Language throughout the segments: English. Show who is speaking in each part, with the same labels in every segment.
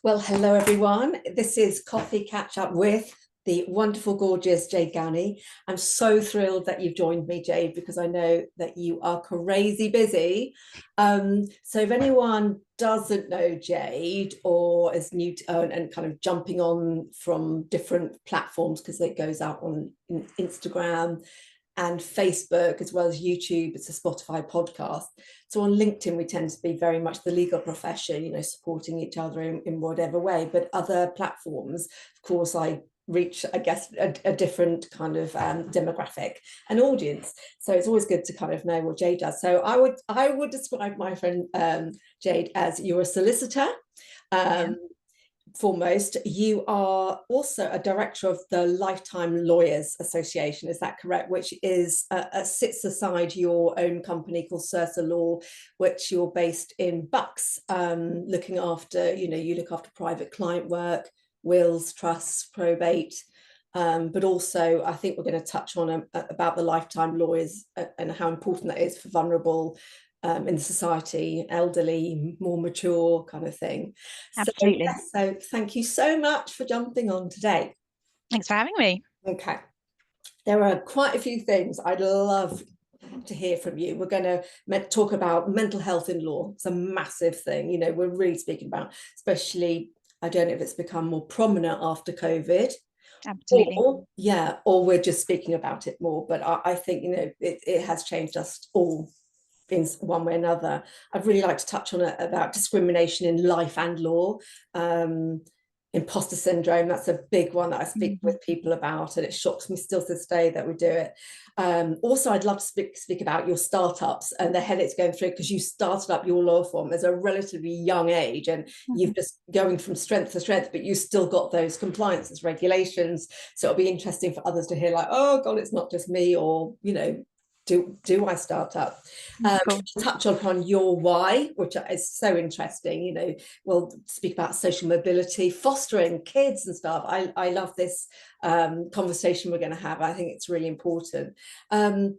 Speaker 1: Well, hello everyone. This is Coffee Catch Up with the wonderful, gorgeous Jade Gani. I'm so thrilled that you've joined me, Jade, because I know that you are crazy busy. So if anyone doesn't know Jade or is new to and kind of jumping on from different platforms, because it goes out on Instagram and Facebook as well as YouTube. It's a Spotify podcast. So on LinkedIn, we tend to be very much the legal profession, supporting each other in whatever way. But other platforms, of course, I reach, I guess, a different kind of demographic and audience. So it's always good to kind of know what Jade does. So I would describe my friend Jade as you're a solicitor.
Speaker 2: Yeah.
Speaker 1: Foremost, you are also a director of the Lifetime Lawyers Association, is that correct? Which is sits aside your own company called Cersa Law, which you're based in Bucks, looking after, you look after private client work, wills, trusts, probate. But also, I think we're going to touch on about the lifetime lawyers and how important that is for vulnerable in the society, elderly, more mature kind of thing. So,
Speaker 2: Absolutely.
Speaker 1: so thank you so much for jumping on today.
Speaker 2: Thanks for having me.
Speaker 1: Okay, there are quite a few things I'd love to hear from you. We're going to talk about mental health in law. It's a massive thing, we're really speaking about, especially, I don't know if it's become more prominent after COVID,
Speaker 2: Absolutely.
Speaker 1: or we're just speaking about it more. But I think, it has changed us all in one way or another. I'd really like to touch on it about discrimination in life and law. Imposter syndrome, that's a big one that I speak
Speaker 2: Mhm.
Speaker 1: with people about, and it shocks me still to this day that we do it. Also, I'd love to speak about your startups and the hell it's going through, because you started up your law firm as a relatively young age, and
Speaker 2: Mhm.
Speaker 1: you've just going from strength to strength, but you still got those compliances regulations. So it'll be interesting for others to hear, like, oh god, it's not just me, or do I start up?
Speaker 2: Of course.
Speaker 1: Touch upon your why, which is so interesting. We'll speak about social mobility, fostering kids and stuff. I love this conversation we're going to have. I think it's really important. So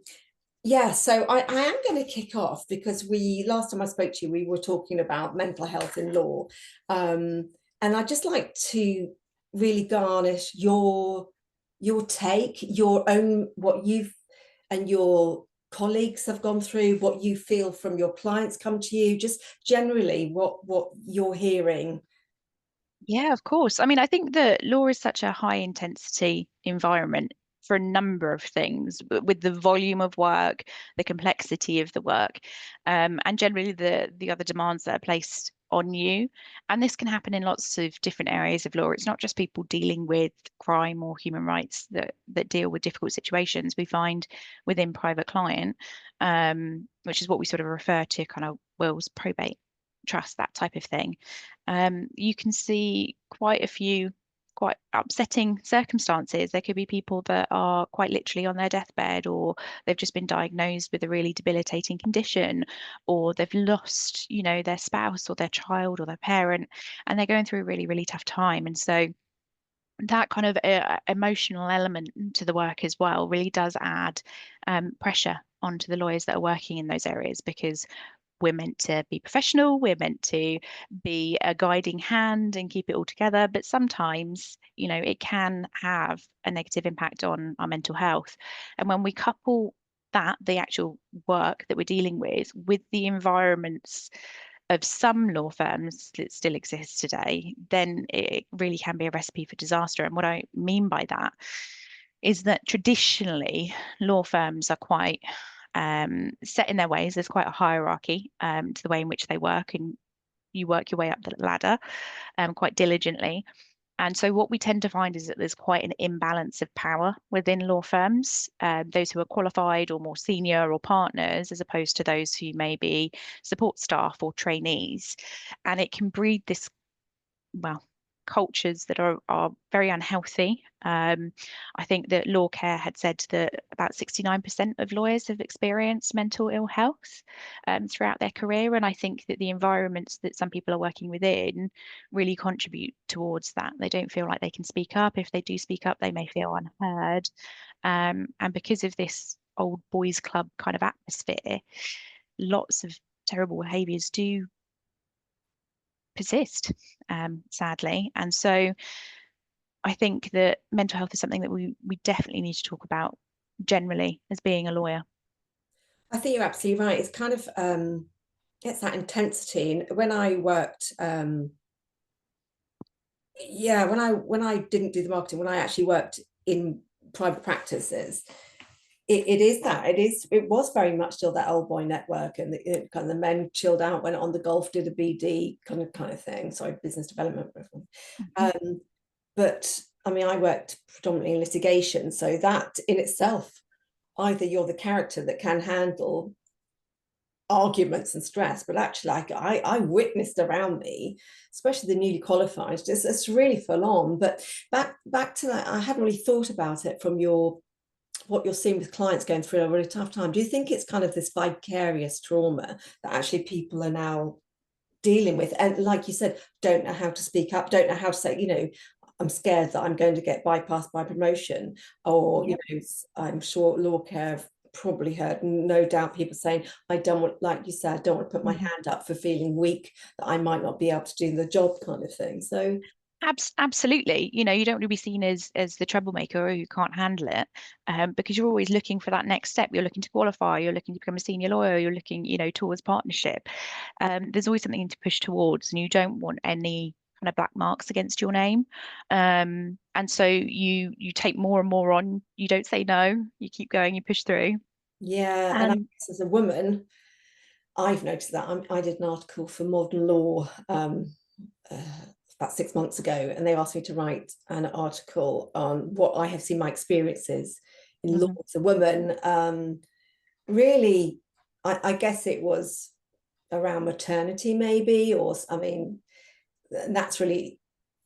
Speaker 1: I am going to kick off, because last time I spoke to you, we were talking about mental health in law. And I'd just like to really garnish your take, your own, what you've and your colleagues have gone through, what you feel from your clients come to you, just generally what you're hearing.
Speaker 2: Yeah, of course. I mean, I think that law is such a high intensity environment for a number of things, with the volume of work, the complexity of the work, and generally the other demands that are placed on you. And this can happen in lots of different areas of law. It's not just people dealing with crime or human rights that deal with difficult situations. We find within private client, which is what we sort of refer to, kind of wills, probate, trust, that type of thing. You can see quite a few quite upsetting circumstances. There could be people that are quite literally on their deathbed, or they've just been diagnosed with a really debilitating condition, or they've lost, their spouse or their child or their parent, and they're going through a really, really tough time. And so that kind of emotional element to the work as well really does add pressure onto the lawyers that are working in those areas, because we're meant to be professional, we're meant to be a guiding hand and keep it all together. But sometimes, it can have a negative impact on our mental health. And when we couple that, the actual work that we're dealing with the environments of some law firms that still exist today, then it really can be a recipe for disaster. And what I mean by that is that traditionally law firms are quite set in their ways. There's quite a hierarchy to the way in which they work, and you work your way up the ladder quite diligently. And so what we tend to find is that there's quite an imbalance of power within law firms, those who are qualified or more senior or partners, as opposed to those who may be support staff or trainees. And it can breed this, well, cultures that are very unhealthy. I think that Law Care had said that about 69% of lawyers have experienced mental ill health throughout their career. And I think that the environments that some people are working within really contribute towards that. They don't feel like they can speak up. If they do speak up, they may feel unheard. And because of this old boys club kind of atmosphere, lots of terrible behaviours do persist, sadly. And so I think that mental health is something that we definitely need to talk about generally as being a lawyer.
Speaker 1: I think you're absolutely right. It's kind of it's that intensity. And when I worked, yeah, when I didn't do the marketing, when I actually worked in private practices, it is that it was very much still that old boy network, and kind of the men chilled out, went on the golf, did a BD kind of thing. Sorry, business development.
Speaker 2: Mhm.
Speaker 1: Um, but I mean, I worked predominantly in litigation, so that in itself, either you're the character that can handle arguments and stress, but actually I witnessed around me, especially the newly qualified, just it's really full on. But back to that, I hadn't really thought about it from your what you're seeing with clients going through a really tough time. Do you think it's kind of this vicarious trauma that actually people are now dealing with, and like you said, don't know how to speak up, don't know how to say, I'm scared that I'm going to get bypassed by promotion, or
Speaker 2: Yep.
Speaker 1: I'm sure law care have probably heard, no doubt, people saying, I don't want, like you said, I don't want to put my
Speaker 2: Mhm.
Speaker 1: hand up for feeling weak, that I might not be able to do the job, kind of thing. So
Speaker 2: Absolutely. You know, you don't want to be seen as the troublemaker or who can't handle it, because you're always looking for that next step. You're looking to qualify, you're looking to become a senior lawyer, you're looking, towards partnership. There's always something to push towards, and you don't want any kind of black marks against your name. And so you take more and more on. You don't say no, you keep going, you push through.
Speaker 1: yeah, and I
Speaker 2: And
Speaker 1: guess as a woman, I've noticed that. I did an article for Modern Law uh, about 6 months ago, and they asked me to write an article on what I have seen my experiences in law
Speaker 2: Mhm,
Speaker 1: as a woman. Really, I guess it was around maternity, maybe, or I mean, that's really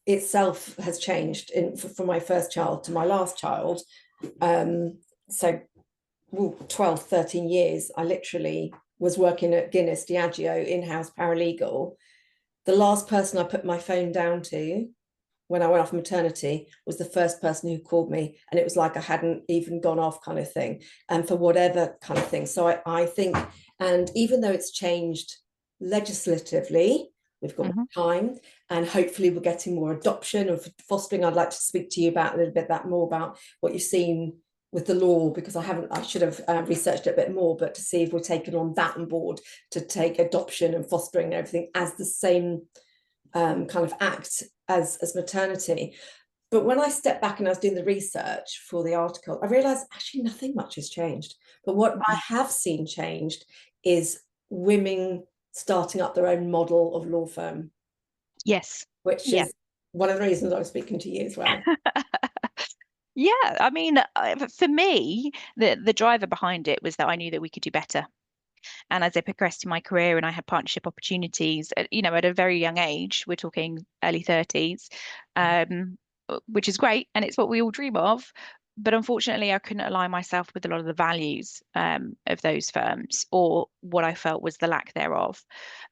Speaker 1: itself has changed from my first child to my last child. So well, 12, 13 years, I literally was working at Guinness Diageo in-house paralegal. The last person I put my phone down to when I went off maternity was the first person who called me, and it was like I hadn't even gone off, kind of thing, and for whatever kind of thing. So I think, and even though it's changed legislatively, we've got
Speaker 2: mhm.
Speaker 1: time, and hopefully we're getting more adoption of fostering. I'd like to speak to you about a little bit that more about what you've seen with the law, because I should have researched it a bit more, but to see if we're taking on that on board, to take adoption and fostering and everything as the same kind of act as maternity. But when I stepped back and I was doing the research for the article, I realized actually nothing much has changed. But what I have seen changed is women starting up their own model of law firm,
Speaker 2: Yes.
Speaker 1: which
Speaker 2: Yeah.
Speaker 1: is one of the reasons I was speaking to you as well.
Speaker 2: Yeah, I mean, for me, the driver behind it was that I knew that we could do better. And as I progressed in my career and I had partnership opportunities, at a very young age, we're talking early 30s, um, which is great. And it's what we all dream of. But unfortunately, I couldn't align myself with a lot of the values of those firms, or what I felt was the lack thereof,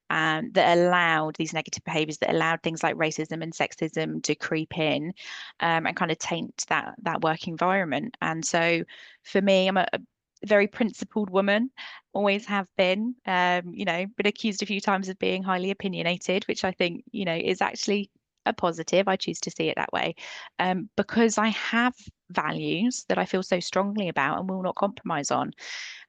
Speaker 2: that allowed these negative behaviors, that allowed things like racism and sexism to creep in, and kind of taint that work environment. And so for me, I'm a very principled woman, always have been. Been accused a few times of being highly opinionated, which I think, is actually a positive. I choose to see it that way, because I have values that I feel so strongly about and will not compromise on.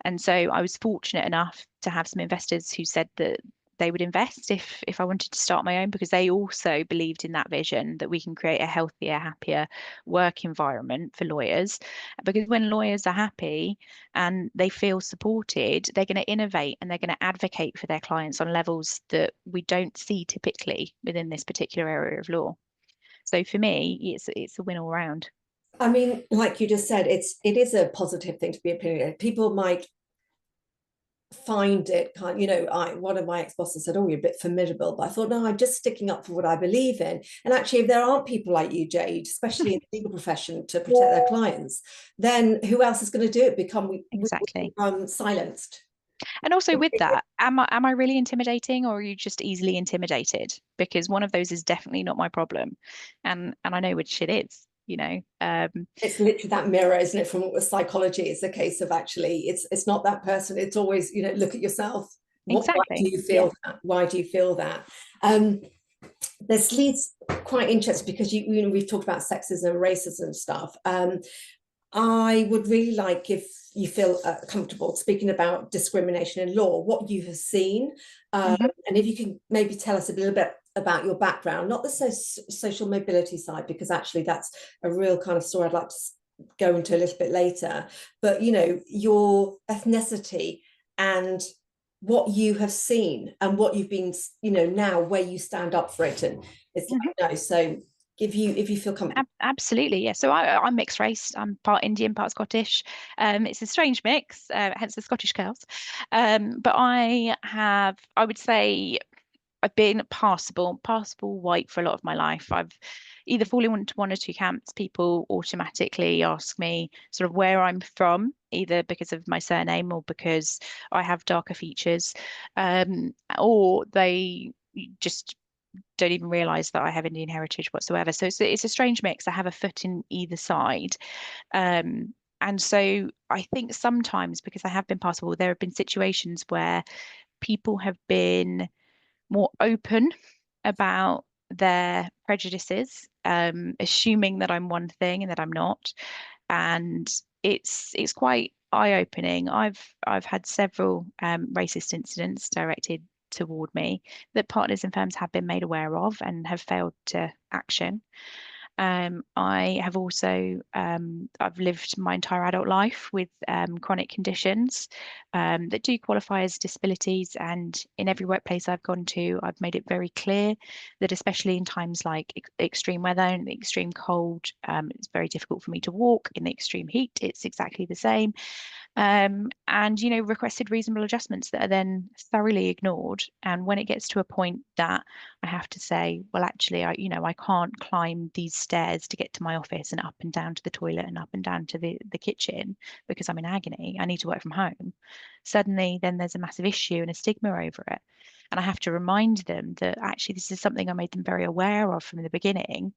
Speaker 2: And so I was fortunate enough to have some investors who said that they would invest if I wanted to start my own, because they also believed in that vision that we can create a healthier, happier work environment for lawyers. Because when lawyers are happy and they feel supported, they're going to innovate and they're going to advocate for their clients on levels that we don't see typically within this particular area of law. So for me, it's a win all round.
Speaker 1: I mean, like you just said, it is a positive thing to be opinionated. People might find it kind, I one of my ex-bosses said, oh, you're a bit formidable, but I thought, no, I'm just sticking up for what I believe in. And actually, if there aren't people like you, Jade, especially in the legal profession, to protect their clients, then who else is going to do it? We
Speaker 2: Exactly.
Speaker 1: become silenced.
Speaker 2: And also with that, am I really intimidating, or are you just easily intimidated? Because one of those is definitely not my problem. And I know which it is.
Speaker 1: It's literally that mirror, isn't it? From psychology, it's a case of actually it's not that person, it's always, look at yourself. Why do
Speaker 2: Exactly.
Speaker 1: you
Speaker 2: Yeah.
Speaker 1: feel that? Why do you feel that? um this leads quite interesting because you know we've talked about sexism, racism stuff. I would really like if you feel comfortable speaking about discrimination in law, what you have seen,
Speaker 2: Mhm.
Speaker 1: and if you can maybe tell us a little bit about your background, not the social mobility side, because actually that's a real kind of story I'd like to go into a little bit later, but you know, your ethnicity and what you have seen and what you've been, you know, now where you stand up for it, and it's
Speaker 2: Mhm.
Speaker 1: I know. So if you feel comfortable.
Speaker 2: Absolutely, yeah. So I'm mixed race. I'm part Indian, part Scottish. It's a strange mix, hence the Scottish girls. But I would say, I've been passable white for a lot of my life. I've either fallen into one or two camps. People automatically ask me sort of where I'm from, either because of my surname or because I have darker features, or they just don't even realize that I have Indian heritage whatsoever. So it's a strange mix. I have a foot in either side. And so I think sometimes, because I have been passable, there have been situations where people have been more open about their prejudices, assuming that I'm one thing and that I'm not. And it's quite eye-opening. I've had several racist incidents directed toward me that partners and firms have been made aware of and have failed to action. I have also I've lived my entire adult life with chronic conditions that do qualify as disabilities, and in every workplace I've gone to, I've made it very clear that, especially in times like extreme weather and the extreme cold, it's very difficult for me to walk. In the extreme heat, it's exactly the same. And requested reasonable adjustments that are then thoroughly ignored. And when it gets to a point that I have to say, well, actually, I can't climb these stairs to get to my office and up and down to the toilet and up and down to the kitchen because I'm in agony, I need to work from home. Suddenly, then there's a massive issue and a stigma over it. And I have to remind them that actually this is something I made them very aware of from the beginning.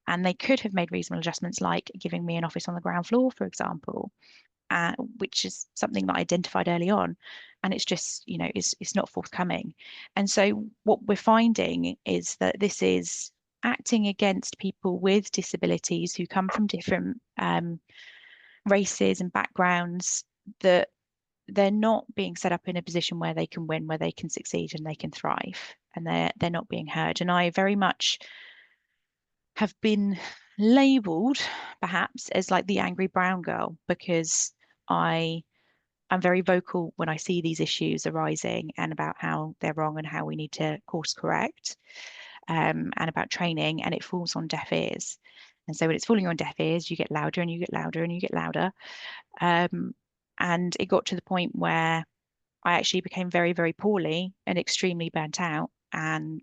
Speaker 2: And they could have made reasonable adjustments, like giving me an office on the ground floor, for example, which is something that I identified early on. And it's just, it's not forthcoming. And so what we're finding is that this is acting against people with disabilities who come from different races and backgrounds, that they're not being set up in a position where they can win, where they can succeed and they can thrive, and they're not being heard. And I very much have been labeled perhaps as like the angry brown girl, because I I'm very vocal when I see these issues arising and about how they're wrong and how we need to course correct, and about training, and it falls on deaf ears. And so when it's falling on deaf ears, you get louder and you get louder and you get louder. Um, and it got to the point where I actually became very, very poorly and extremely burnt out. And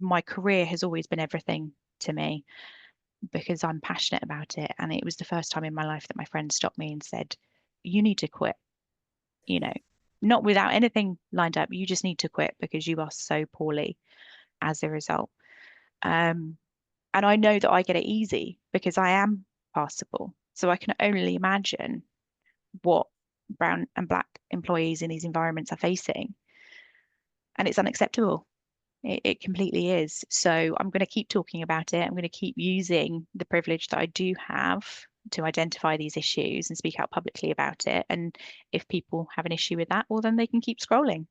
Speaker 2: my career has always been everything to me because I'm passionate about it. And it was the first time in my life that my friend stopped me and said, "You need to quit, you know, not without anything lined up. You just need to quit because you are so poorly as a result." Um, and I know that I get it easy because I am passable. So I can only imagine what brown and black employees in these environments are facing. And it's unacceptable. It completely is. So I'm going to keep talking about it. I'm going to keep using the privilege that I do have to identify these issues and speak out publicly about it. And if people have an issue with that, well, then they can keep scrolling.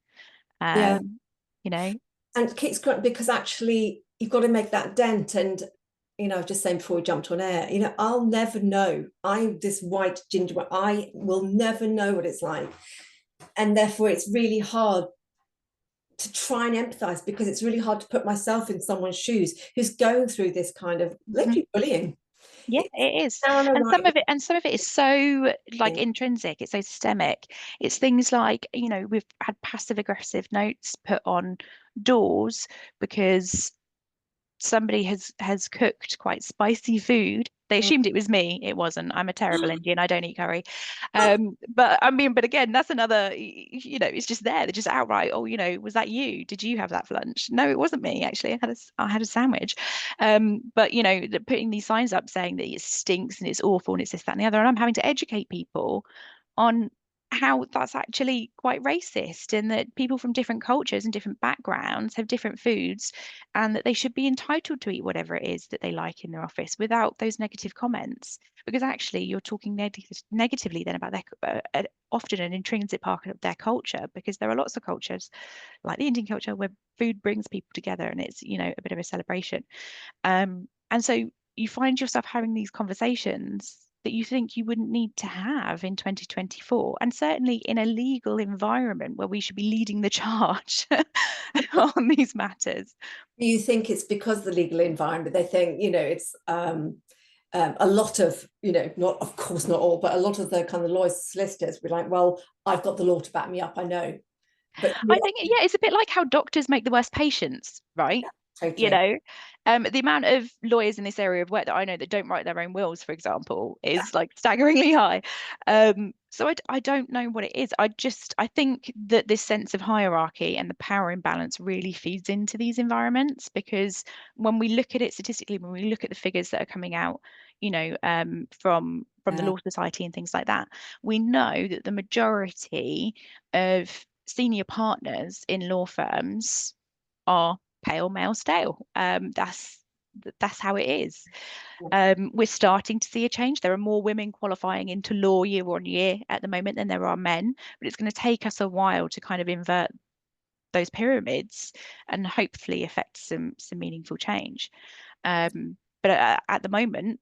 Speaker 1: Yeah,
Speaker 2: Um, you know,
Speaker 1: and Kate's great because actually you've got to make that dent. And you know, I was just saying before we jumped on air, you know, I'll never know. I'm this white ginger. I will never know what it's like, and therefore it's really hard to try and empathize, because it's really hard to put myself in someone's shoes who's going through this kind of
Speaker 2: mhm.
Speaker 1: literally bullying.
Speaker 2: Yeah,
Speaker 1: It's
Speaker 2: it is.
Speaker 1: down a
Speaker 2: And
Speaker 1: right
Speaker 2: some of it is so like
Speaker 1: thing.
Speaker 2: intrinsic, it's so systemic. It's things like, we've had passive aggressive notes put on doors because somebody has cooked quite spicy food. They assumed it was me. It wasn't. I'm a terrible Indian. I don't eat curry. But I mean, but again, that's another, it's just there. They're just outright, oh, was that you? Did you have that for lunch? No, it wasn't me, actually. I had a sandwich. But they're putting these signs up saying that it stinks and it's awful and it's this, that, and the other. And I'm having to educate people on how that's actually quite racist, and that people from different cultures and different backgrounds have different foods, and that they should be entitled to eat whatever it is that they like in their office without those negative comments. Because actually, you're talking negatively then about their often an intrinsic part of their culture, because there are lots of cultures like the Indian culture where food brings people together and it's, a bit of a celebration. And so you find yourself having these conversations that you think you wouldn't need to have in 2024, and certainly in a legal environment where we should be leading the charge on these matters.
Speaker 1: Do you think it's because of the legal environment? They think, it's a lot of, not, of course, not all, but a lot of the kind of lawyers, solicitors be like, well, I've got the law to back me up, I know. But
Speaker 2: I think, yeah, it's a bit like how doctors make the worst patients, right? You
Speaker 1: totally.
Speaker 2: know, the amount of lawyers in this area of work that I know that don't write their own wills, for example, is like staggeringly high. So I don't know what it is. I think that this sense of hierarchy and the power imbalance really feeds into these environments, because when we look at it statistically, when we look at the figures that are coming out, from the Law Society and things like that, we know that the majority of senior partners in law firms are pale male stale. That's how it is. We're starting to see a change. There are more women qualifying into law year on year at the moment than there are men, but it's going to take us a while to kind of invert those pyramids and hopefully affect some meaningful change. But at the moment,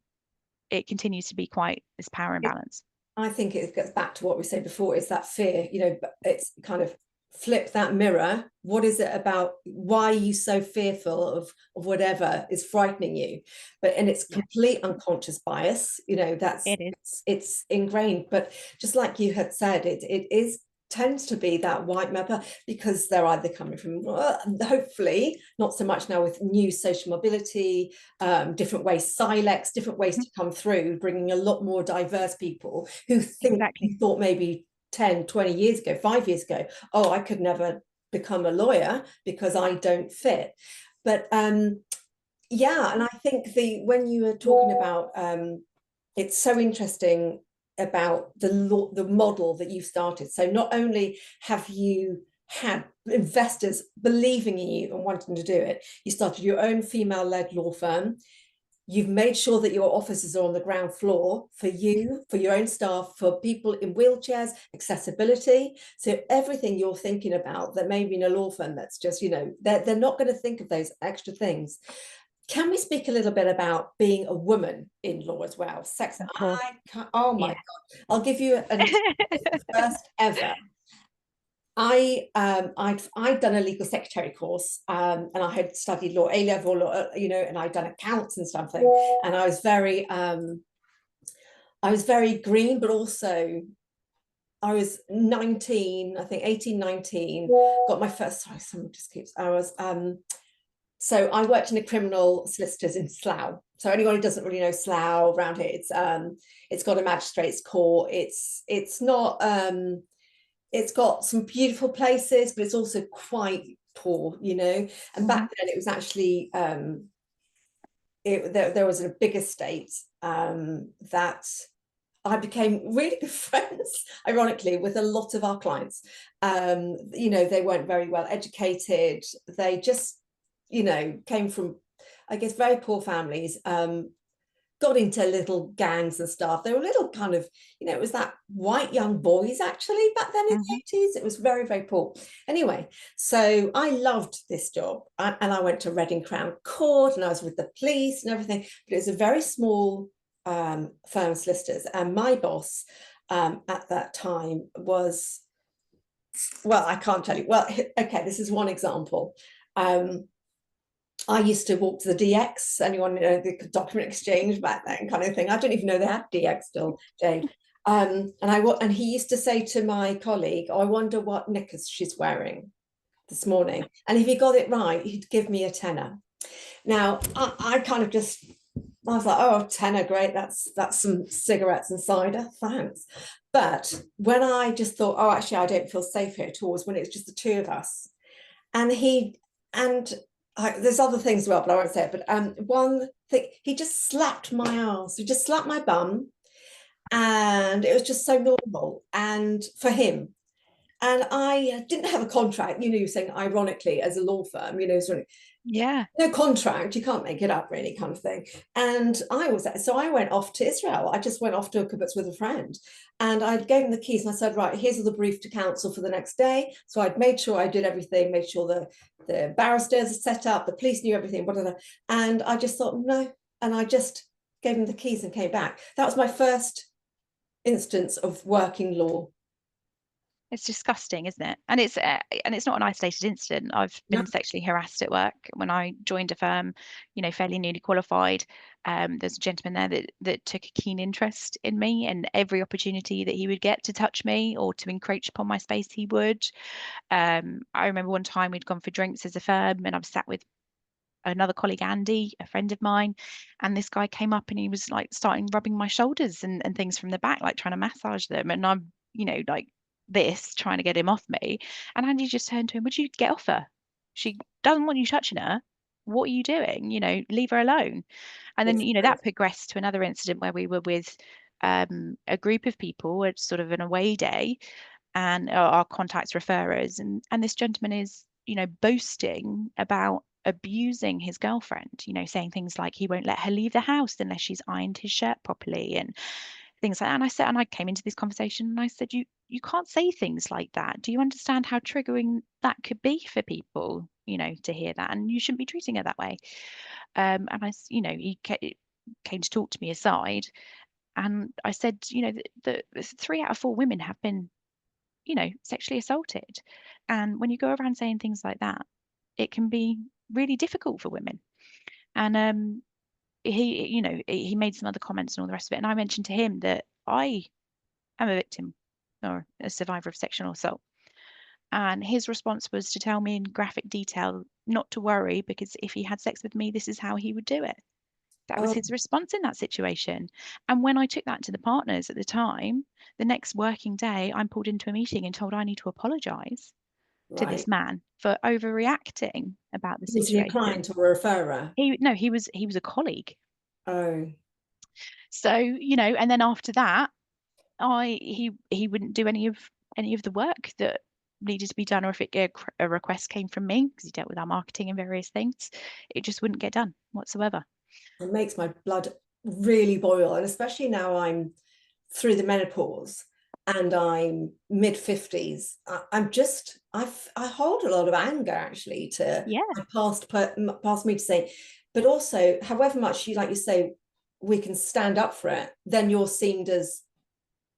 Speaker 2: it continues to be quite this power imbalance.
Speaker 1: I think it gets back to what we said before, is that fear, it's kind of flip that mirror. What is it about? Why are you so fearful of whatever is frightening you? And it's complete unconscious bias,
Speaker 2: It is.
Speaker 1: it's ingrained. But just like you had said, it is tends to be that white male, because they're either coming from, hopefully not so much now with new social mobility, different ways, Silex, different ways to come through, bringing a lot more diverse people who thought maybe 10, 20 years ago, 5 years ago, oh, I could never become a lawyer because I don't fit. But yeah, and I think when you were talking about, it's so interesting about the model that you started. So not only have you had investors believing in you and wanting to do it, you started your own female-led law firm. You've made sure that your offices are on the ground floor for you, for your own staff, for people in wheelchairs, accessibility. So everything you're thinking about that maybe in a law firm, that's just, they're not going to think of those extra things. Can we speak a little bit about being a woman in law as well? Sex. Oh my God. I'll give you an example. First ever. I'd done a legal secretary course, and I had studied law, A-level law, and I'd done accounts and something. And I was very green, but also I was 19, I think 18, 19, got my first, sorry, someone just keeps, so I worked in a criminal solicitors in Slough. So anyone who doesn't really know Slough around here, it's got a magistrate's court. It's not, it's got some beautiful places, but it's also quite poor, And back then it was actually, there was a big estate that I became really good friends, ironically, with a lot of our clients. They weren't very well educated. They just, came from, I guess, very poor families, got into little gangs and stuff. They were little kind of, it was that white young boys actually back then in the 80s. It was very, very poor. Anyway, so I loved this job, and I went to Reading Crown Court, and I was with the police and everything, but it was a very small firm of solicitors, and my boss at that time was, well, I can't tell you. Well, okay, this is one example. I used to walk to the DX, anyone know the document exchange back then kind of thing. I don't even know they had DX still, Jade. And he used to say to my colleague, oh, I wonder what knickers she's wearing this morning. And if he got it right, he'd give me a tenner. Now, I kind of just, I was like, oh, tenner, great. That's some cigarettes and cider, thanks. But when I just thought, oh, actually, I don't feel safe here at all, was when it was just the two of us. And there's other things as well, but I won't say it. But one thing, he just slapped my ass. He just slapped my bum. And it was just so normal. And for him, and I didn't have a contract, you're saying ironically as a law firm, sort of
Speaker 2: Yeah.
Speaker 1: no contract, you can't make it up really, kind of thing. And I went off to Israel. I just went off to a kibbutz with a friend, and I gave him the keys and I said, right, here's the brief to council for the next day. So I'd made sure I did everything, made sure the barristers are set up, the police knew everything, whatever. And I just thought, no. And I just gave him the keys and came back. That was my first instance of working law.
Speaker 2: It's disgusting, isn't it? And it's not an isolated incident. I've
Speaker 1: No.
Speaker 2: been sexually harassed at work when I joined a firm, fairly newly qualified. There's a gentleman there that took a keen interest in me, and every opportunity that he would get to touch me or to encroach upon my space, he would. I remember one time we'd gone for drinks as a firm, and I was sat with another colleague, Andy, a friend of mine, and this guy came up and he was like starting rubbing my shoulders and things from the back, like trying to massage them. And I'm, like this, trying to get him off me. And Andy just turned to him, would you get off her? She doesn't want you touching her. What are you doing? Leave her alone. And then,
Speaker 1: Yes.
Speaker 2: that progressed to another incident where we were with a group of people at sort of an away day, and our contacts referrers, and this gentleman is boasting about abusing his girlfriend, saying things like he won't let her leave the house unless she's ironed his shirt properly and things like that. And I came into this conversation and I said, you can't say things like that. Do you understand how triggering that could be for people, to hear that? And you shouldn't be treating her that way. And he came to talk to me aside, and I said, the 3 out of 4 women have been sexually assaulted. And when you go around saying things like that, it can be really difficult for women. And he made some other comments and all the rest of it. And I mentioned to him that I am a victim or a survivor of sexual assault. And his response was to tell me in graphic detail not to worry, because if he had sex with me, this is how he would do it. That was
Speaker 1: Oh,
Speaker 2: his response in that situation. And when I took that to the partners at the time, the next working day, I'm pulled into a meeting and told I need to apologize to this
Speaker 1: right.
Speaker 2: man for overreacting about the
Speaker 1: Was he a
Speaker 2: situation.
Speaker 1: client or a referrer?
Speaker 2: He was a colleague.
Speaker 1: Oh,
Speaker 2: So, and then after that, he wouldn't do any of the work that needed to be done, or if a request came from me, because he dealt with our marketing and various things, it just wouldn't get done whatsoever.
Speaker 1: it makes my blood really boil. And especially now I'm through the menopause and I'm mid 50s. I hold a lot of anger actually to
Speaker 2: Yeah,
Speaker 1: my past me to say, but also, however much like you say, we can stand up for it, then you're seen as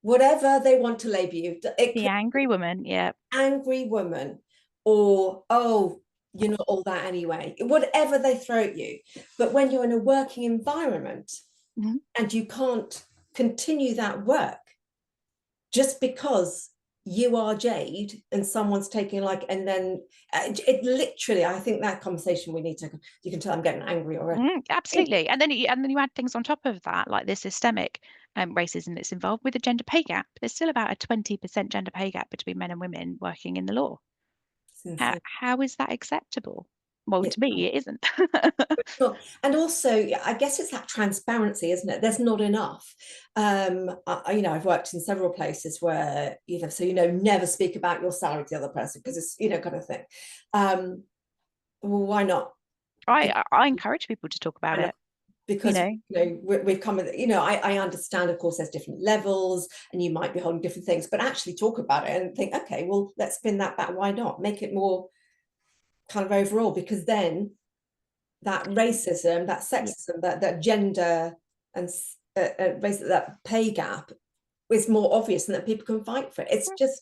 Speaker 1: whatever they want to label you. It
Speaker 2: the
Speaker 1: could
Speaker 2: angry woman. Yeah.
Speaker 1: angry woman, or oh, you're not all that anyway, whatever they throw at you. But when you're in a working environment
Speaker 2: Mhm.
Speaker 1: and you can't continue that work just because you are Jade and someone's taking and then it literally, I think that conversation we need to, you can tell I'm getting angry already.
Speaker 2: Absolutely. And then you add things on top of that, like the systemic racism that's involved with the gender pay gap. There's still about a 20% gender pay gap between men and women working in the law.
Speaker 1: It's
Speaker 2: How is that acceptable? Well,
Speaker 1: insane.
Speaker 2: to me, it isn't.
Speaker 1: And also, yeah, I guess it's that transparency, isn't it? There's not enough. I've worked in several places where, so, never speak about your salary to the other person because it's, kind of thing. Um, well, why not?
Speaker 2: I encourage people to talk about
Speaker 1: Why not?
Speaker 2: it, you
Speaker 1: Because,
Speaker 2: know.
Speaker 1: we've come with, I understand, of course, there's different levels and you might be holding different things, but actually talk about it and think, okay, well, let's spin that back. Why not? Make it more kind of overall, because then that racism, that
Speaker 2: Yeah.
Speaker 1: sexism, that gender and basically that pay gap is more obvious and that people can fight for it. It's just,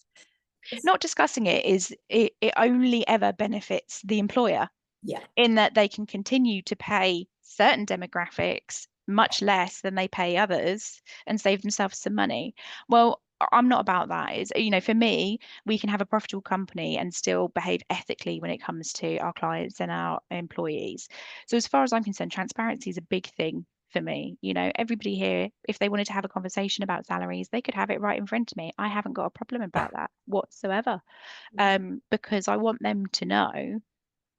Speaker 2: Not discussing it it only ever benefits the employer,
Speaker 1: yeah,
Speaker 2: in that they can continue to pay certain demographics much less than they pay others and save themselves some money. Well, I'm not about that. For me, we can have a profitable company and still behave ethically when it comes to our clients and our employees. So as far as I'm concerned, transparency is a big thing for me. Everybody here, if they wanted to have a conversation about salaries, they could have it right in front of me. I haven't got a problem about that whatsoever, because I want them to know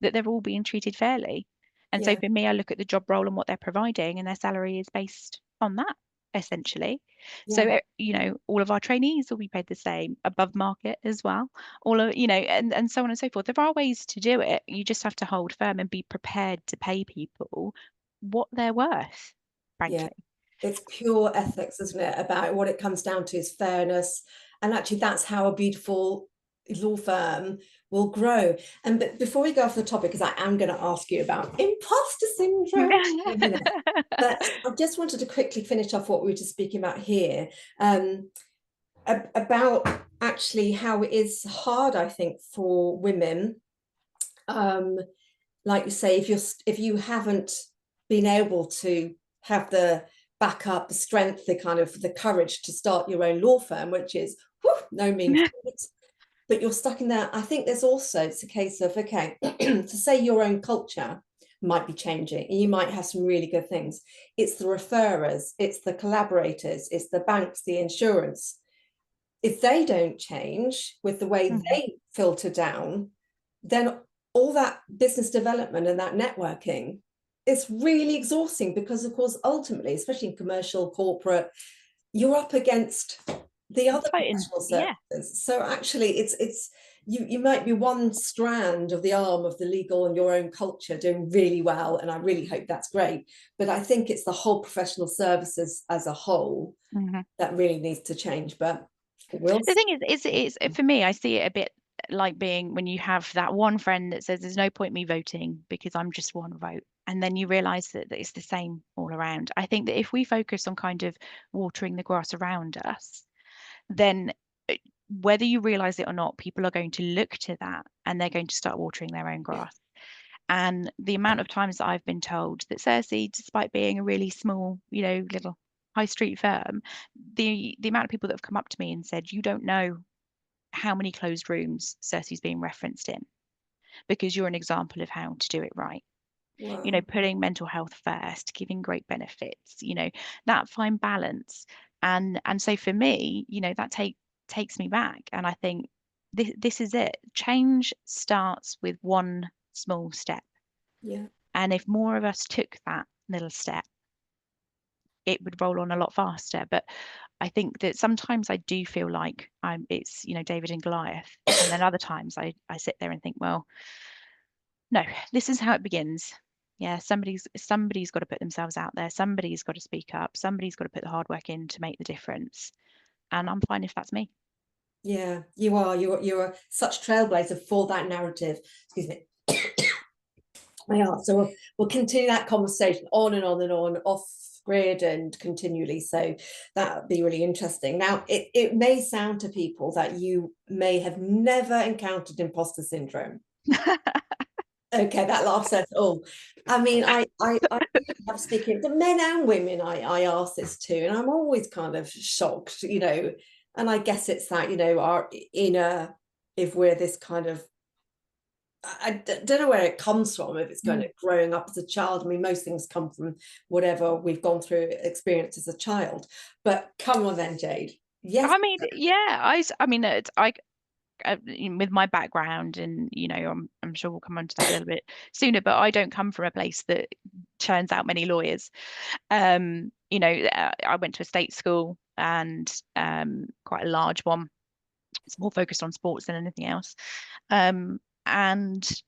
Speaker 2: that they're all being treated fairly. And so
Speaker 1: yeah.
Speaker 2: for me, I look at the job role and what they're providing, and their salary is based on that, essentially.
Speaker 1: Yeah.
Speaker 2: So, all of our trainees will be paid the same, above market as well. All of, and so on and so forth. There are ways to do it. You just have to hold firm and be prepared to pay people what they're worth,
Speaker 1: Yeah.
Speaker 2: frankly.
Speaker 1: It's pure ethics, isn't it? About what it comes down to is fairness. And actually, that's how a beautiful law firm will grow. And before we go off the topic, because I am going to ask you about imposter syndrome in a minute, but I just wanted to quickly finish off what we were just speaking about here, about actually how it is hard, I think, for women. Like you say, if you haven't been able to have the backup, the strength, the courage to start your own law firm, which is no mean feat, but you're stuck in there. I think it's a case of, okay, to say your own culture might be changing, and you might have some really good things. It's the referrers, it's the collaborators, it's the banks, the insurance. If they don't change with the way
Speaker 2: Mhm.
Speaker 1: they filter down, then all that business development and that networking, it's really exhausting, because of course ultimately, especially in commercial, corporate, you're up against the other
Speaker 2: Fighting,
Speaker 1: professional
Speaker 2: yeah.
Speaker 1: services. So actually it's you might be one strand of the arm of the legal and your own culture doing really well, and I really hope that's great, but I think it's the whole professional services as a whole
Speaker 2: Mhm.
Speaker 1: that really needs to change. But we'll
Speaker 2: The
Speaker 1: see.
Speaker 2: thing is for me, I see it a bit like being when you have that one friend that says there's no point me voting because I'm just one vote. And then you realize that it's the same all around. I think that if we focus on kind of watering the grass around us, then uh, whether you realize it or not, people are going to look to that and they're going to start watering their own
Speaker 1: Yeah.
Speaker 2: grass. And the amount of times that I've been told that Cersei, despite being a really small, little high street firm, the amount of people that have come up to me and said, you don't know how many closed rooms Cersei's being referenced in because you're an example of how to do it right.
Speaker 1: Wow.
Speaker 2: Putting mental health first, giving great benefits, that fine balance. And so for me, that takes me back. And I think this is it. Change starts with one small step.
Speaker 1: Yeah.
Speaker 2: And if more of us took that little step, it would roll on a lot faster. But I think that sometimes I do feel like it's, David and Goliath. And then other times I sit there and think, well, no, this is how it begins. Yeah, somebody's got to put themselves out there. Somebody's got to speak up. Somebody's got to put the hard work in to make the difference. And I'm fine if that's me.
Speaker 1: Yeah, you are. You're such trailblazer for that narrative. Excuse me. I are. So we'll continue that conversation on and on and on, off grid and continually. So that would be really interesting. Now, it may sound to people that you may have never encountered imposter syndrome. Okay, that last says all. I mean, I really have speaking to men and women. I ask this too, and I'm always kind of shocked, And I guess it's that, our inner, if we're this kind of, don't know where it comes from, if it's kind
Speaker 2: Mm.
Speaker 1: of growing up as a child. I mean, most things come from whatever we've gone through, experience as a child. But come on then, Jade. Yes.
Speaker 2: I mean, yeah, I mean, with my background, and I'm sure we'll come on to that a little bit sooner, but I don't come from a place that churns out many lawyers. I went to a state school, and quite a large one. It's more focused on sports than anything else. And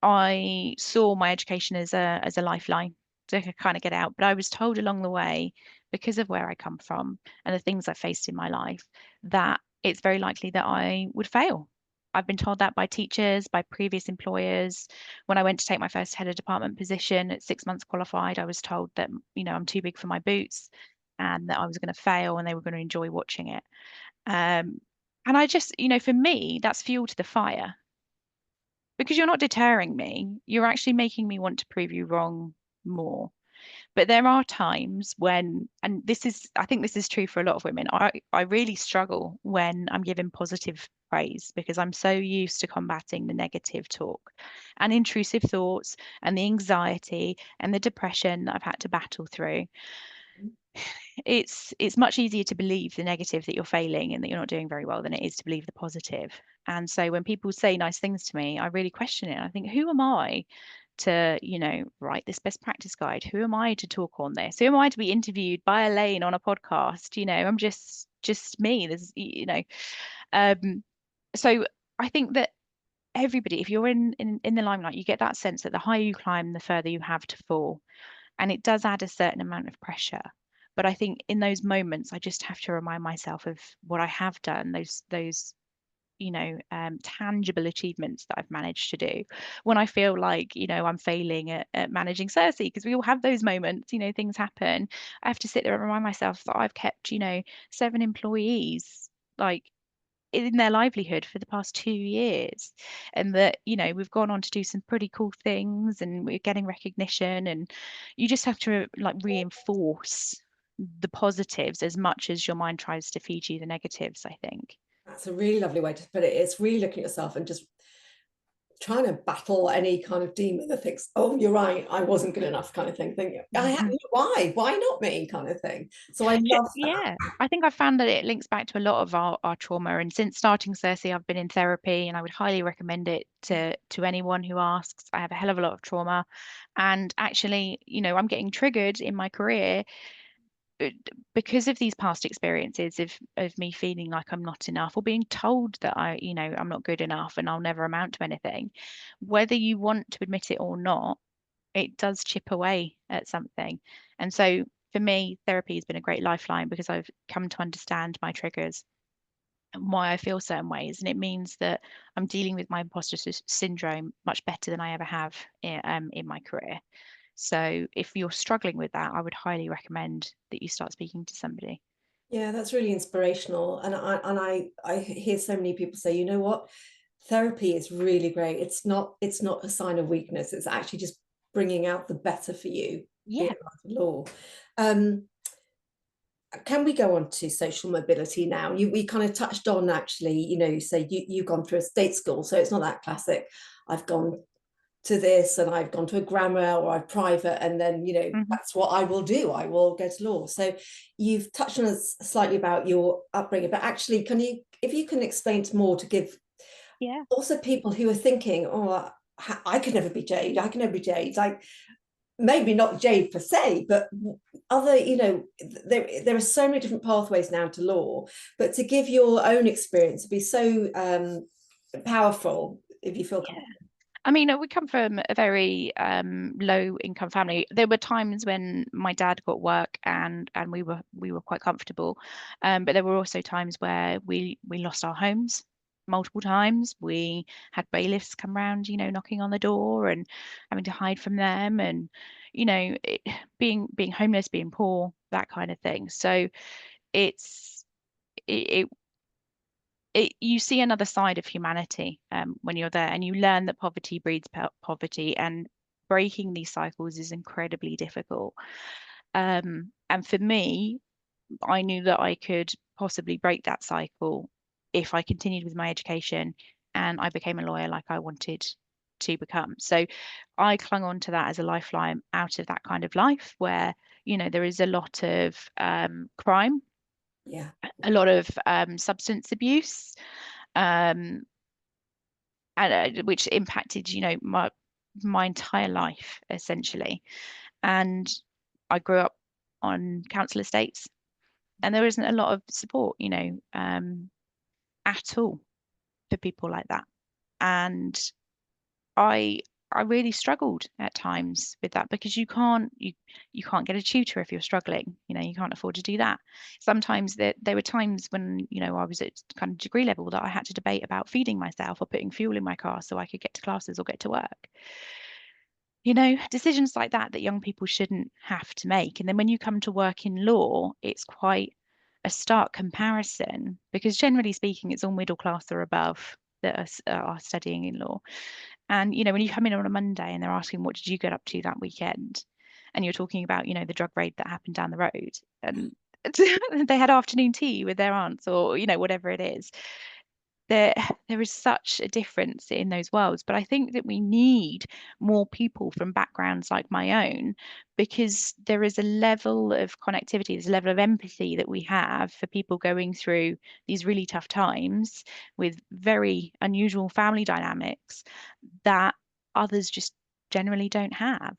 Speaker 2: I saw my education as a lifeline to kind of get out. But I was told along the way, because of where I come from and the things I faced in my life, that it's very likely that I would fail. I've been told that by teachers, by previous employers. When I went to take my first head of department position at 6 months qualified, I was told that, I'm too big for my boots and that I was going to fail and they were going to enjoy watching it. And I just, for me, that's fuel to the fire because you're not deterring me. You're actually making me want to prove you wrong more. But there are times when, and I think this is true for a lot of women, I really struggle when I'm given positive praise because I'm so used to combating the negative talk and intrusive thoughts and the anxiety and the depression that I've had to battle through. It's much easier to believe the negative that you're failing and that you're not doing very well than it is to believe the positive. And so when people say nice things to me, I really question it. I think, who am I to, write this best practice guide? Who am I to talk on this? Who am I to be interviewed by Elaine on a podcast? I'm just me. Um, so I think that everybody, if you're in the limelight, you get that sense that the higher you climb, the further you have to fall. And it does add a certain amount of pressure. But I think in those moments, I just have to remind myself of what I have done, those tangible achievements that I've managed to do. When I feel like, I'm failing at managing Cersei, because we all have those moments, things happen. I have to sit there and remind myself that I've kept, 7 employees, like, in their livelihood for the past 2 years, and that we've gone on to do some pretty cool things and we're getting recognition, and you just have to like reinforce the positives as much as your mind tries to feed you the negatives, I think.
Speaker 1: That's a really lovely way to put it. It's really looking at yourself and just trying to battle any kind of demon that thinks, oh, you're right, I wasn't good enough, kind of thing. Thinking,
Speaker 2: Mhm.
Speaker 1: why not me, kind of thing. So I love that.
Speaker 2: Yeah, I think I've found that it links back to a lot of our trauma. And since starting Cersei, I've been in therapy, and I would highly recommend it to anyone who asks. I have a hell of a lot of trauma. And actually, I'm getting triggered in my career uh, because of these past experiences of me feeling like I'm not enough, or being told that I'm not good enough and I'll never amount to anything. Whether you want to admit it or not, it does chip away at something. And so for me, therapy has been a great lifeline, because I've come to understand my triggers and why I feel certain ways. And it means that I'm dealing with my imposter syndrome much better than I ever have in my career. So if you're struggling with that, I would highly recommend that you start speaking to somebody.
Speaker 1: Yeah, that's really inspirational. And I hear so many people say, you know what, therapy is really great. It's not a sign of weakness. It's actually just bringing out the better for you, being
Speaker 2: Yeah.
Speaker 1: like the law. Um, can we go on to social mobility now? We kind of touched on, actually, you say you've gone through a state school, so it's not that classic. I've gone to this and I've gone to a grammar or I've private, and then
Speaker 2: Hmm.
Speaker 1: that's what I will do. I will go to law. So you've touched on us slightly about your upbringing, but actually, if you can explain more to give
Speaker 2: Yeah.
Speaker 1: also people who are thinking, oh, I could never be Jade. I can never be Jade. Like, maybe not Jade per se, but other, there are so many different pathways now to law, but to give your own experience would be so powerful if you feel
Speaker 2: Yeah.
Speaker 1: comfortable.
Speaker 2: I mean, we come from a very low income family. There were times when my dad got work, and we were quite comfortable, but there were also times where we lost our homes multiple times. We had bailiffs come round, knocking on the door and having to hide from them, and being homeless, being poor, that kind of thing. So it's it, you see another side of humanity when you're there, and you learn that poverty breeds poverty, and breaking these cycles is incredibly difficult. And for me, I knew that I could possibly break that cycle if I continued with my education and I became a lawyer like I wanted to become. So I clung on to that as a lifeline out of that kind of life where, there is a lot of crime,
Speaker 1: Yeah.
Speaker 2: a lot of substance abuse, um, and which impacted, my entire life essentially. And I grew up on council estates, and there isn't a lot of support, at all for people like that. And I I really struggled at times with that, because you can't get a tutor if you're struggling. You can't afford to do that. Sometimes there were times when, I was at kind of degree level, that I had to debate about feeding myself or putting fuel in my car so I could get to classes or get to work. Decisions like that young people shouldn't have to make. And then when you come to work in law, it's quite a stark comparison, because generally speaking, it's all middle class or above that are studying in law. And, when you come in on a Monday and they're asking, what did you get up to that weekend? And you're talking about, the drug raid that happened down the road. And they had afternoon tea with their aunts, or, whatever it is. There, there is such a difference in those worlds. But I think that we need more people from backgrounds like my own, because there is a level of connectivity, there's a level of empathy that we have for people going through these really tough times with very unusual family dynamics, that others just generally don't have.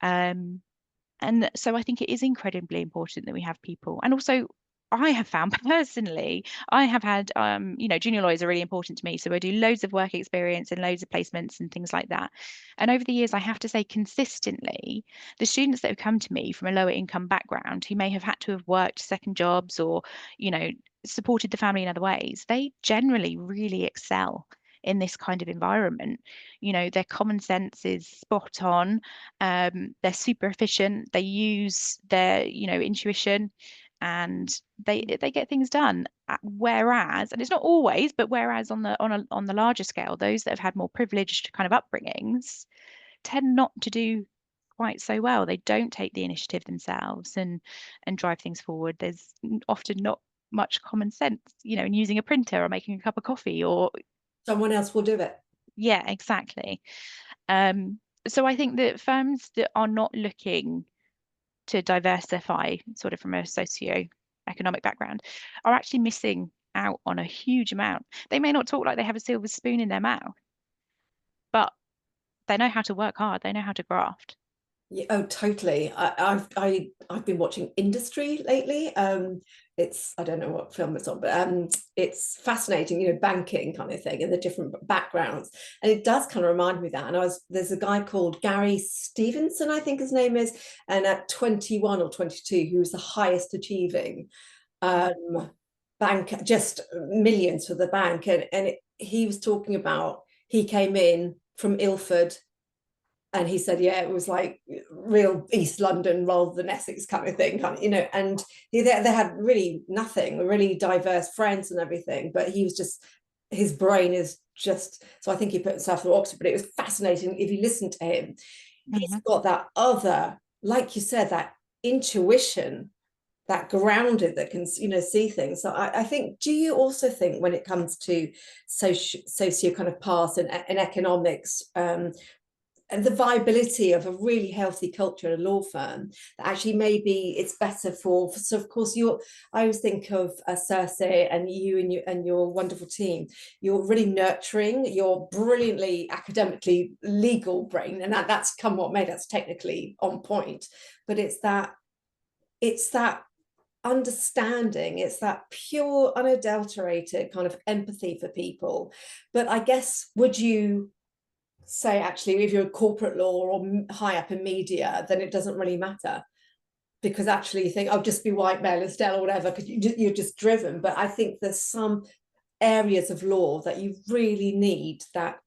Speaker 2: Um, and so I think it is incredibly important that we have people. And also, I have found personally, I have had, junior lawyers are really important to me. So I do loads of work experience and loads of placements and things like that. And over the years, I have to say consistently, the students that have come to me from a lower income background who may have had to have worked second jobs or, you know, supported the family in other ways, they generally really excel in this kind of environment. You know, their common sense is spot on. They're super efficient. They use their, intuition, and they get things done. Whereas, and it's not always, but whereas on the larger scale, those that have had more privileged kind of upbringings tend not to do quite so well. They don't take the initiative themselves and drive things forward. There's often not much common sense, in using a printer or making a cup of coffee or
Speaker 1: Someone else will do it.
Speaker 2: yeah, exactly. So I think that firms that are not looking to diversify sort of from a socio-economic background are actually missing out on a huge amount. They may not talk like they have a silver spoon in their mouth, but they know how to work hard. They know how to graft.
Speaker 1: Yeah, oh, totally. I've been watching Industry lately. It's, I don't know what film it's on, but it's fascinating, banking kind of thing and the different backgrounds. And it does kind of remind me of that. And there's a guy called Gary Stevenson, I think his name is, and at 21 or 22, he was the highest achieving bank, just millions for the bank. And he was talking about, he came in from Ilford, and he said, yeah, it was like real East London rather than Essex kind of thing, and they had really nothing, really diverse friends and everything, but he was just, his brain is just, so I think he put himself through Oxford, but it was fascinating. If you listen to him, he's
Speaker 2: Mhm.
Speaker 1: got that other, like you said, that intuition, that grounded, that can, see things. So I think, do you also think when it comes to socio kind of path and economics, and the viability of a really healthy culture in a law firm, that actually maybe it's better for, so of course I always think of Circe and you and your wonderful team. You're really nurturing your brilliantly academically legal brain, and that's come what made us technically on point, but it's that understanding, it's that pure unadulterated kind of empathy for people. But I guess, would you say, actually, if you're a corporate law or high up in media, then it doesn't really matter, because actually you think, I'll just be white male instead or whatever, because you're just driven. But I think there's some areas of law that you really need that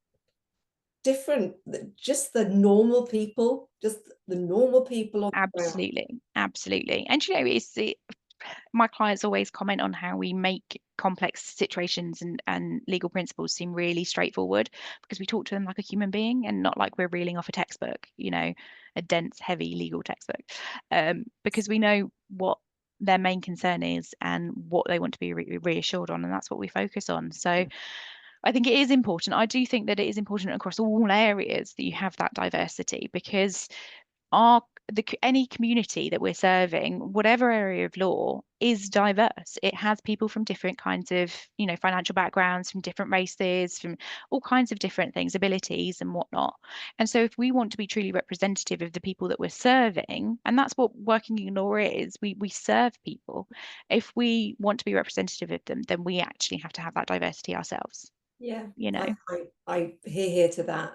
Speaker 1: different, just the normal people, on the ground.
Speaker 2: Absolutely, absolutely. And my clients always comment on how we make complex situations and legal principles seem really straightforward because we talk to them like a human being and not like we're reeling off a textbook, a dense, heavy legal textbook, because we know what their main concern is and what they want to be reassured on, and that's what we focus on. So I think it is important. I do think that it is important across all areas that you have that diversity because any community that we're serving, whatever area of law, is diverse. It has people from different kinds of, financial backgrounds, from different races, from all kinds of different things, abilities and whatnot. And so if we want to be truly representative of the people that we're serving, and that's what working in law is, we serve people. If we want to be representative of them, then we actually have to have that diversity ourselves,
Speaker 1: Yeah,
Speaker 2: you know.
Speaker 1: I hear to that.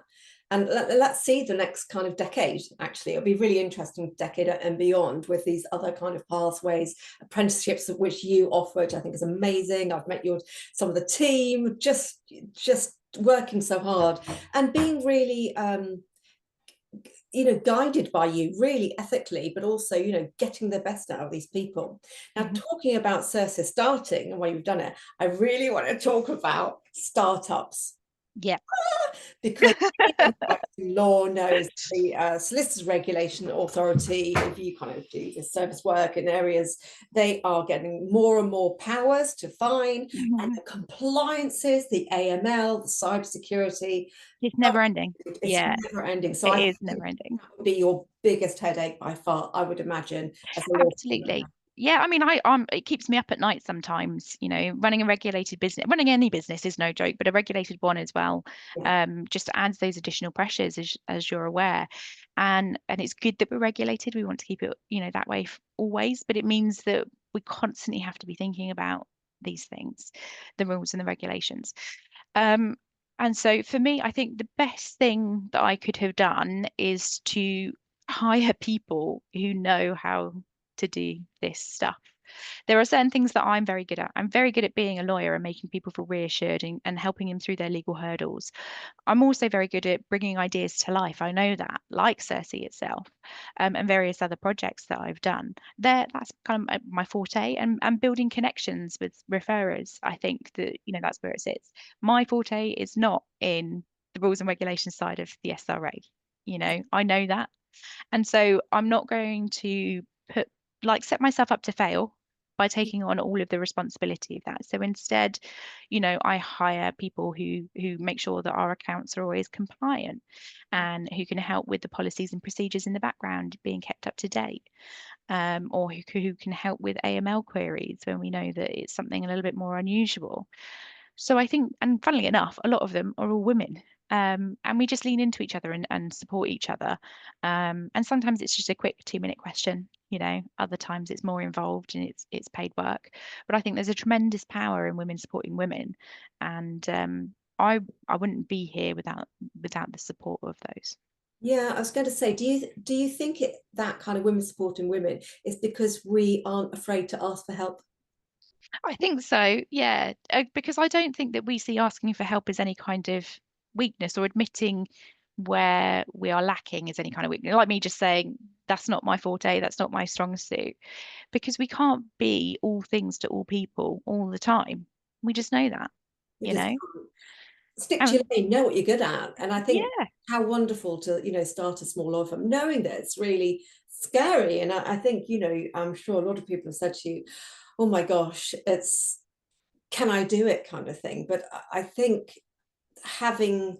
Speaker 1: And let's see the next kind of decade. Actually, it'll be really interesting decade and beyond, with these other kind of pathways, apprenticeships, of which you offer, which I think is amazing. I've met some of the team, just working so hard and being really guided by you, really ethically, but also, getting the best out of these people. Now,
Speaker 2: Mhm.
Speaker 1: talking about Circe starting and why you've done it, I really want to talk about startups,
Speaker 2: Yeah.
Speaker 1: because law knows the Solicitors Regulation Authority, if you kind of do this service work in areas, they are getting more and more powers to fine, and the compliances, the AML, the cybersecurity,
Speaker 2: It's never ending.
Speaker 1: it's
Speaker 2: Yeah,
Speaker 1: never ending. So
Speaker 2: it
Speaker 1: I
Speaker 2: is
Speaker 1: think
Speaker 2: never ending.
Speaker 1: that would be your biggest headache by far, I would imagine, as a law firm
Speaker 2: Absolutely.
Speaker 1: owner.
Speaker 2: Yeah, I mean, it keeps me up at night sometimes, you know, running a regulated business, running any business is no joke, but a regulated one as well,
Speaker 1: Yeah.
Speaker 2: just adds those additional pressures as you're aware. And it's good that we're regulated. We want to keep it, you know, that way always, but it means that we constantly have to be thinking about these things, the rules and the regulations. Um, and so for me, I think the best thing that I could have done is to hire people who know how to do this stuff. There are certain things that I'm very good at. I'm very good at being a lawyer and making people feel reassured and helping them through their legal hurdles. I'm also very good at bringing ideas to life. I know that, like Cersei itself, and various other projects that I've done. That's kind of my forte, and building connections with referrers. I think that, you know, that's where it sits. My forte is not in the rules and regulations side of the SRA. You know, I know that, and so I'm not going to put set myself up to fail by taking on all of the responsibility of that. So instead, you know, I hire people who make sure that our accounts are always compliant and who can help with the policies and procedures in the background being kept up to date. Or who can help with AML queries when we know that it's something a little bit more unusual. So I think, and funnily enough, a lot of them are all women. And we just lean into each other and support each other. And sometimes it's just a quick 2-minute question, you know, other times it's more involved and it's paid work. But I think there's a tremendous power in women supporting women. And I wouldn't be here without the support of those.
Speaker 1: Yeah, I was going to say, do you think that kind of women supporting women is because we aren't afraid to ask for help?
Speaker 2: I think so, yeah, because I don't think that we see asking for help as any kind of weakness or admitting where we are lacking as any kind of weakness. Like me just saying, that's not my forte, that's not my strong suit, because we can't be all things to all people all the time. We just know that,
Speaker 1: We
Speaker 2: you
Speaker 1: just
Speaker 2: know?
Speaker 1: can't. Stick to your
Speaker 2: And
Speaker 1: lane, know what you're good at. And I think
Speaker 2: yeah.
Speaker 1: how wonderful to, start a small law firm, knowing that it's really scary. And I think, I'm sure a lot of people have said to you, oh my gosh, it's, can I do it kind of thing. But I think having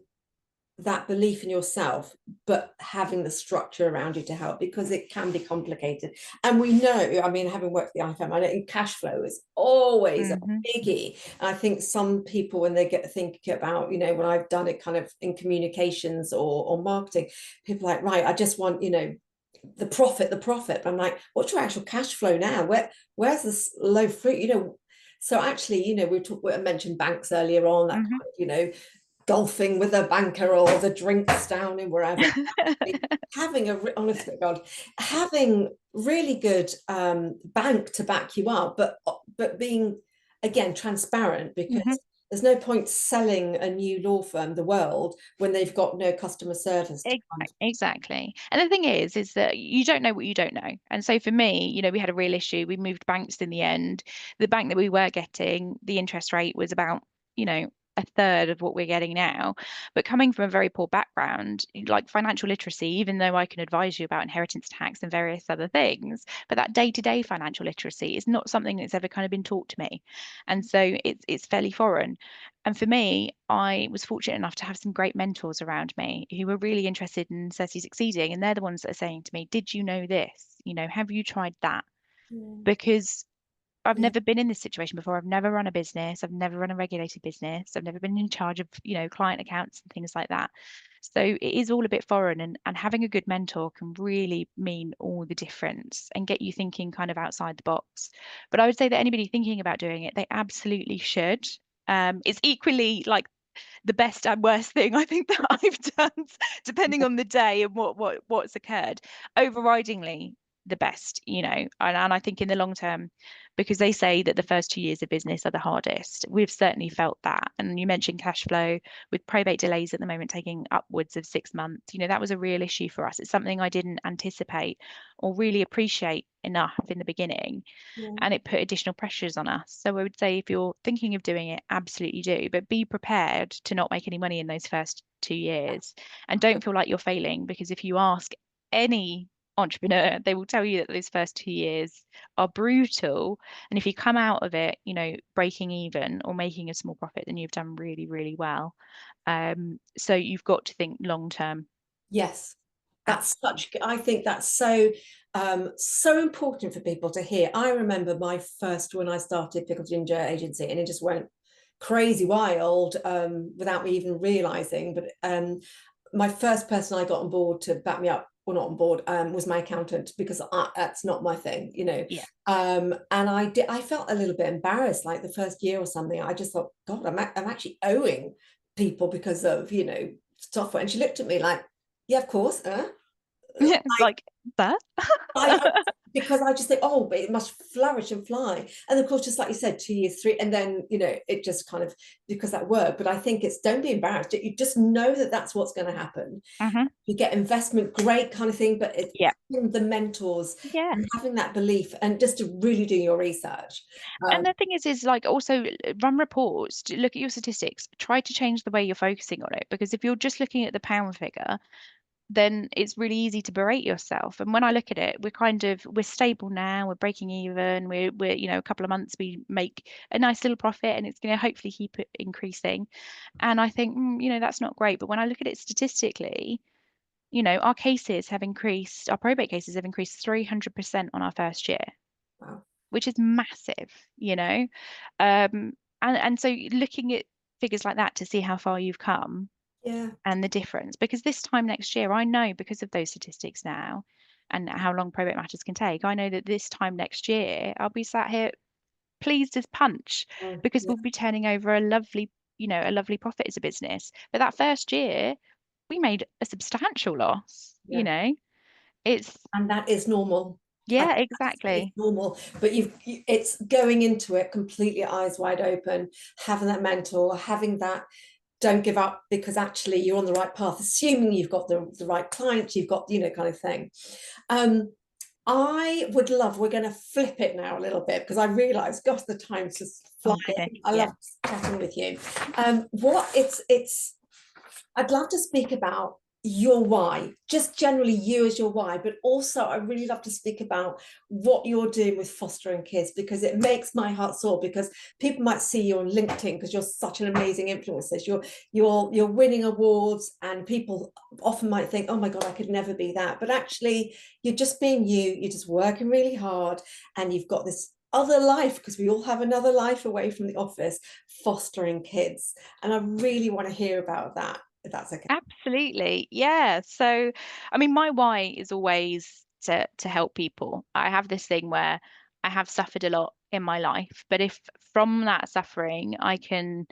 Speaker 1: that belief in yourself, but having the structure around you to help, because it can be complicated. And we know, I mean, having worked at the IFM, I know cash flow is always a
Speaker 2: Hmm.
Speaker 1: biggie. And I think some people, when they get thinking about, when I've done it kind of in communications or marketing, people are like, right, I just want, the profit, the profit. But I'm like, what's your actual cash flow now? Where's this low fruit? So actually, we mentioned banks earlier on, that kind
Speaker 2: Hmm.
Speaker 1: of, golfing with a banker or the drinks down in wherever. Having honestly, God, having really good bank to back you up, but being again transparent, because
Speaker 2: Hmm.
Speaker 1: there's no point selling a new law firm the world when they've got no customer service to kind of.
Speaker 2: Exactly. And the thing is that you don't know what you don't know. And so for me, you know, we had a real issue. We moved banks in the end. The bank that we were getting, the interest rate was about, you know, a third of what we're getting now. But coming from a very poor background, like financial literacy, even though I can advise you about inheritance tax and various other things, but that day-to-day financial literacy is not something that's ever kind of been taught to me. And so it's fairly foreign. And for me, I was fortunate enough to have some great mentors around me who were really interested in Cersei succeeding. And they're the ones that are saying to me, did you know this? You know, have you tried that?
Speaker 1: Yeah,
Speaker 2: Because I've
Speaker 1: yeah,
Speaker 2: never been in this situation before. I've never run a business. I've never run a regulated business. I've never been in charge of, you know, client accounts and things like that. So it is all a bit foreign, and having a good mentor can really mean all the difference and get you thinking kind of outside the box. But I would say that anybody thinking about doing it, they absolutely should. It's equally like the best and worst thing I think that I've done, depending on the day and what's occurred. Overridingly, the best, you know, and I think in the long term, because they say that the first 2 years of business are the hardest. We've certainly felt that. And you mentioned cash flow with probate delays at the moment taking upwards of 6 months. You know, that was a real issue for us. It's something I didn't anticipate or really appreciate enough in the beginning,
Speaker 1: yeah.
Speaker 2: and it put additional pressures on us. So I would say if you're thinking of doing it, absolutely do, but be prepared to not make any money in those first 2 years. And don't feel like you're failing, because if you ask any entrepreneur, they will tell you that those first 2 years are brutal. And if you come out of it, you know, breaking even or making a small profit, then you've done really, really well. So you've got to think long term.
Speaker 1: Yes,
Speaker 2: Absolutely.
Speaker 1: I think that's so So important for people to hear. I remember my first, when I started Pickle Ginger Agency, and it just went crazy wild without me even realizing. But my first person I got on board to back me up, or not on board, was my accountant, because that's not my thing, you know.
Speaker 2: Yeah.
Speaker 1: And I felt a little bit embarrassed, like the first year or something. I just thought, God, I'm actually owing people because of, you know, software. And she looked at me like, yeah, of course. Like,
Speaker 2: Like that.
Speaker 1: I because I just think, oh, but it must flourish and fly. And of course, just like you said, 2 years, three, and then, you know, it just kind of, because that word. But I think it's, don't be embarrassed. You just know that that's what's going to happen.
Speaker 2: Hmm.
Speaker 1: You get investment, great kind of thing, but it's
Speaker 2: Yeah.
Speaker 1: having the mentors
Speaker 2: Yeah.
Speaker 1: and having that belief, and just to really do your research.
Speaker 2: And
Speaker 1: Um,
Speaker 2: the thing is like also run reports, look at your statistics, try to change the way you're focusing on it. Because if you're just looking at the pound figure, then it's really easy to berate yourself. And when I look at it, we're stable now, we're breaking even, we're a couple of months we make a nice little profit, and it's going to hopefully keep it increasing. And I think, that's not great. But when I look at it statistically, our cases have increased, our probate cases have increased 300% on our first year,
Speaker 1: wow.
Speaker 2: which is massive, you know. And so looking at figures like that to see how far you've come
Speaker 1: Yeah.
Speaker 2: and the difference, because this time next year, I know, because of those statistics now and how long probate matters can take, I know that this time next year I'll be sat here pleased as punch, because
Speaker 1: Yeah.
Speaker 2: we'll be turning over a lovely profit as a business. But that first year we made a substantial loss,
Speaker 1: Yeah.
Speaker 2: it's
Speaker 1: And that is normal. I
Speaker 2: yeah,
Speaker 1: think it's
Speaker 2: exactly.
Speaker 1: normal, but it's going into it completely eyes wide open, having that mentor, having that, don't give up, because actually you're on the right path, assuming you've got the right clients, you've got, you know, kind of thing. um I would love, we're going to flip it now a little bit, because I realize, gosh, the time's just
Speaker 2: Oh, goodness,
Speaker 1: flying. I
Speaker 2: yeah.
Speaker 1: love chatting with you. What it's I'd love to speak about your why, just generally you as your why, but also I really love to speak about what you're doing with fostering kids, because it makes my heart sore, because people might see you on LinkedIn because you're such an amazing influencer. You're winning awards, and people often might think, oh my God, I could never be that. But actually, you're just being you, you're just working really hard, and you've got this other life, because we all have another life away from the office, fostering kids. And I really want to hear about that, if that's okay.
Speaker 2: Absolutely. Yeah. So, I mean, my why is always to help people. I have this thing where I have suffered a lot in my life, but if from that suffering I can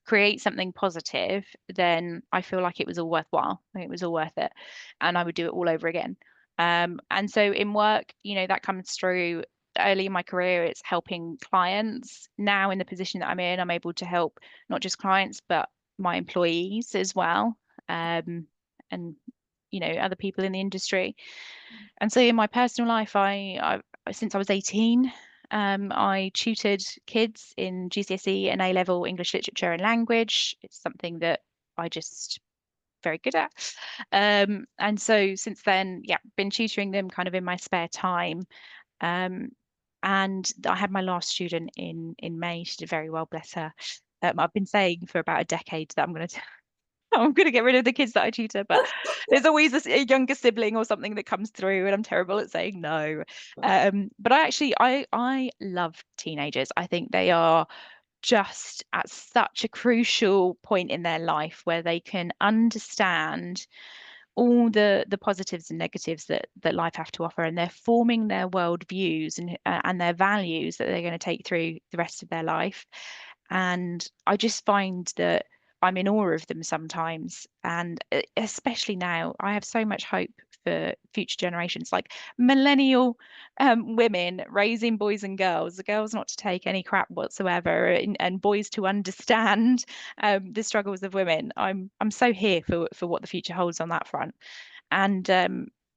Speaker 2: create something positive, then I feel like it was all worthwhile. It was all worth it, and I would do it all over again. And so in work, that comes through early in my career. It's helping clients. Now in the position that I'm in, I'm able to help not just clients, but my employees as well, and other people in the industry. And so in my personal life, I since I was 18, I tutored kids in GCSE and A-level English literature and language. It's something that I just very good at. And so since then, yeah, been tutoring them kind of in my spare time. Um, and I had my last student in May. She did very well, bless her. I've been saying for about a decade that I'm going to get rid of the kids that I tutor, but there's always a younger sibling or something that comes through, and I'm terrible at saying no. But I love teenagers. I think they are just at such a crucial point in their life where they can understand all the positives and negatives that life have to offer, and they're forming their world views and their values that they're going to take through the rest of their life. And I just find that I'm in awe of them sometimes. And especially now, I have so much hope for future generations, like millennial women raising boys and girls, the girls not to take any crap whatsoever, and boys to understand the struggles of women. I'm so here for what the future holds on that front. And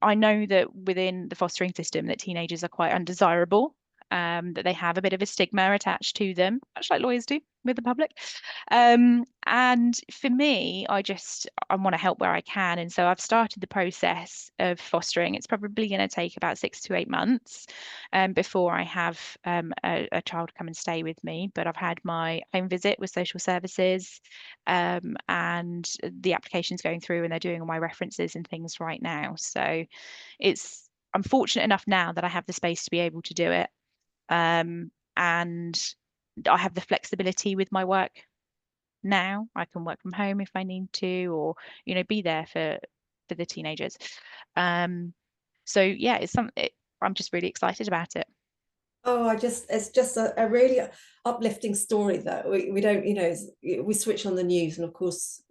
Speaker 2: I know that within the fostering system that teenagers are quite undesirable, that they have a bit of a stigma attached to them, much like lawyers do with the public. And for me, I want to help where I can. And so I've started the process of fostering. It's probably going to take about 6 to 8 months before I have a child come and stay with me. But I've had my home visit with social services, and the application's going through, and they're doing all my references and things right now. So it's I'm fortunate enough now that I have the space to be able to do it. And I have the flexibility with my work now. I can work from home if I need to, or, be there for the teenagers. Um, so yeah, I'm just really excited about it.
Speaker 1: Oh, it's just a really uplifting story that we don't, we switch on the news, and of course,